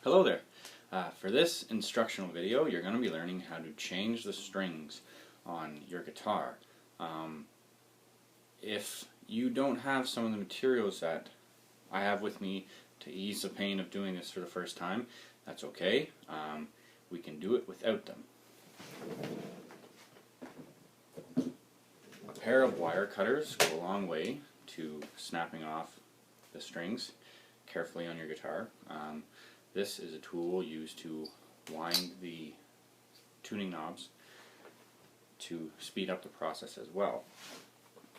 Hello there. For this instructional video, you're going to be learning how to change the strings on your guitar. If you don't have some of the materials that I have with me to ease the pain of doing this for the first time, that's okay. We can do it without them. A pair of wire cutters go a long way to snapping off the strings carefully on your guitar. This is a tool used to wind the tuning knobs to speed up the process as well.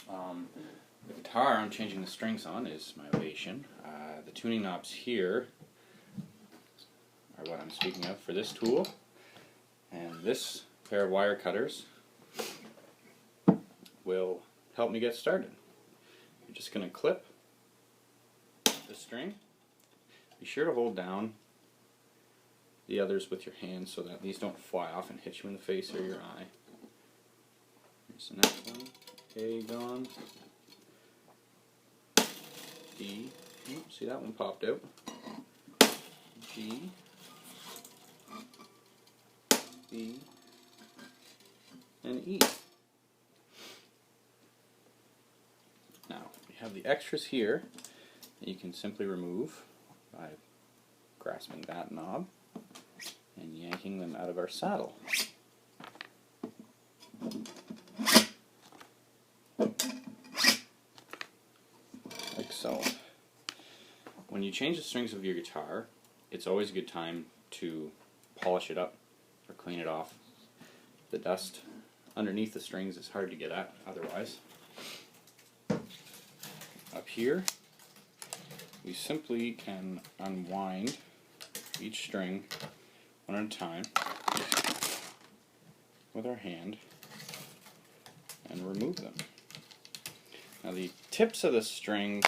The guitar I'm changing the strings on is my Ovation. The tuning knobs here are what I'm speaking of for this tool, and this pair of wire cutters will help me get started. You're just going to clip the string. Be sure to hold down the others with your hands so that these don't fly off and hit you in the face or your eye. Here's the next one. A gone. D. Oh, see, that one popped out. G. B. And E. Now, we have the extras here that you can simply remove by grasping that knob and yanking them out of our saddle. Like so. When you change the strings of your guitar, it's always a good time to polish it up or clean it off. The dust underneath the strings is hard to get at otherwise. Up here, we simply can unwind each string one at a time with our hand and remove them. Now the tips of the strings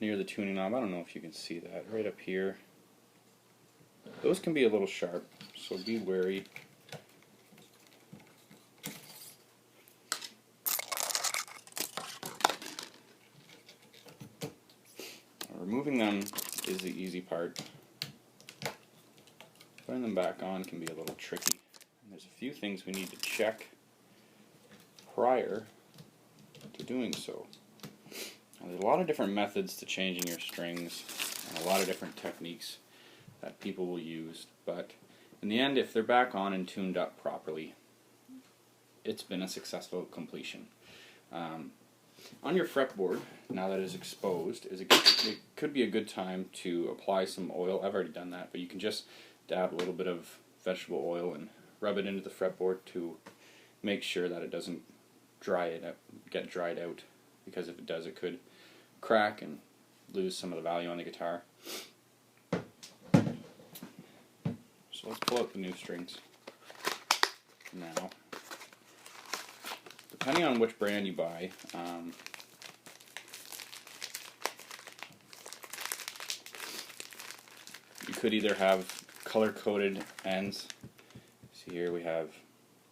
near the tuning knob, I don't know if you can see that, right up here, those can be a little sharp, so be wary. Removing them is the easy part. Putting them back on can be a little tricky. And there's a few things we need to check prior to doing so. Now, there's a lot of different methods to changing your strings and a lot of different techniques that people will use, but in the end, if they're back on and tuned up properly, it's been a successful completion. On your fretboard, now that it's exposed, it could be a good time to apply some oil. I've already done that, but you can just dab a little bit of vegetable oil and rub it into the fretboard to make sure that it doesn't get dried out, because if it does, it could crack and lose some of the value on the guitar. So let's pull out the new strings now. Depending on which brand you buy, you could either have color-coded ends. See here we have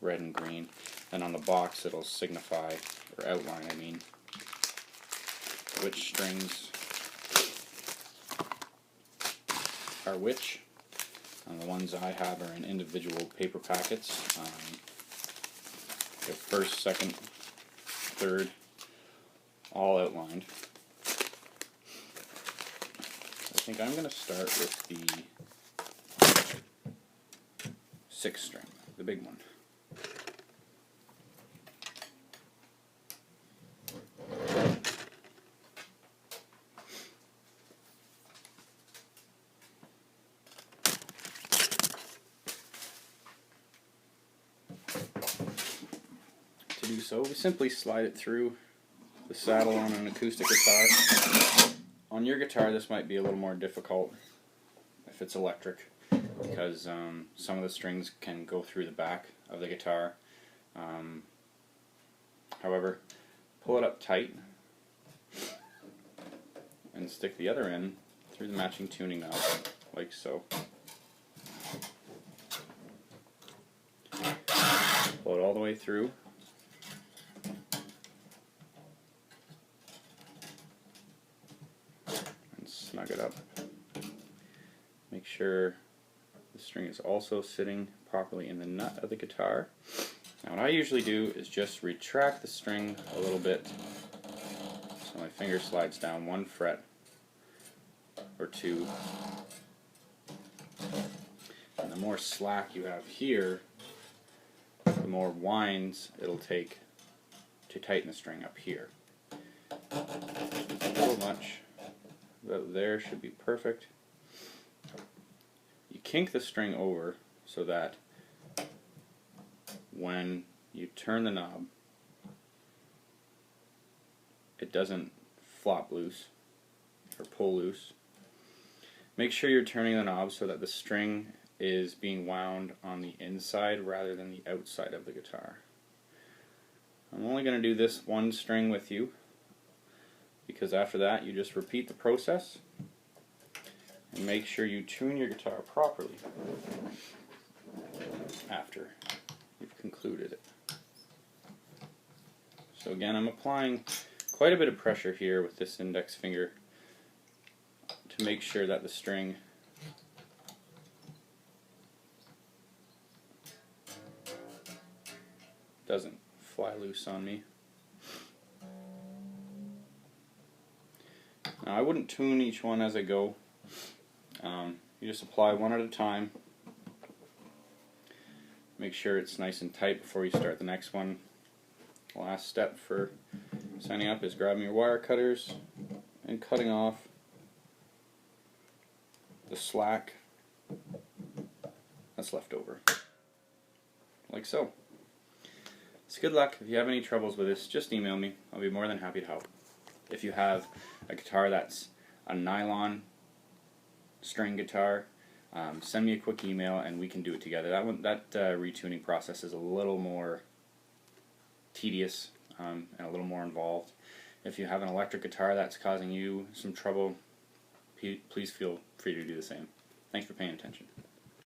red and green, and on the box it'll signify, or outline I mean, which strings are which. And the ones I have are in individual paper packets. The first, second, third, all outlined. I think I'm going to start with the 6th string, the big one. To do so, we simply slide it through the saddle on an acoustic guitar. On your guitar, this might be a little more difficult if it's electric, because some of the strings can go through the back of the guitar. However, pull it up tight and stick the other end through the matching tuning knob, like so. Pull it all the way through. snug it up. Make sure the string is also sitting properly in the nut of the guitar. Now what I usually do is just retract the string a little bit so my finger slides down 1 fret or 2. And the more slack you have here, the more winds it'll take to tighten the string up here. A little much, about there should be perfect. You kink the string over so that when you turn the knob, it doesn't flop loose or pull loose. Make sure you're turning the knob so that the string is being wound on the inside rather than the outside of the guitar. I'm only going to do this one string with you, because after that you just repeat the process and make sure you tune your guitar properly after you've concluded it. So again, I'm applying quite a bit of pressure here with this index finger to make sure that the string doesn't fly loose on me. Now I wouldn't tune each one as I go. You just apply one at a time. Make sure it's nice and tight before you start the next one. Last step for signing up is grabbing your wire cutters and cutting off the slack that's left over, like so. So good luck. If you have any troubles with this, just email me. I'll be more than happy to help. If you have a guitar that's a nylon string guitar, send me a quick email and we can do it together. That retuning process is a little more tedious and a little more involved. If you have an electric guitar that's causing you some trouble, please feel free to do the same. Thanks for paying attention.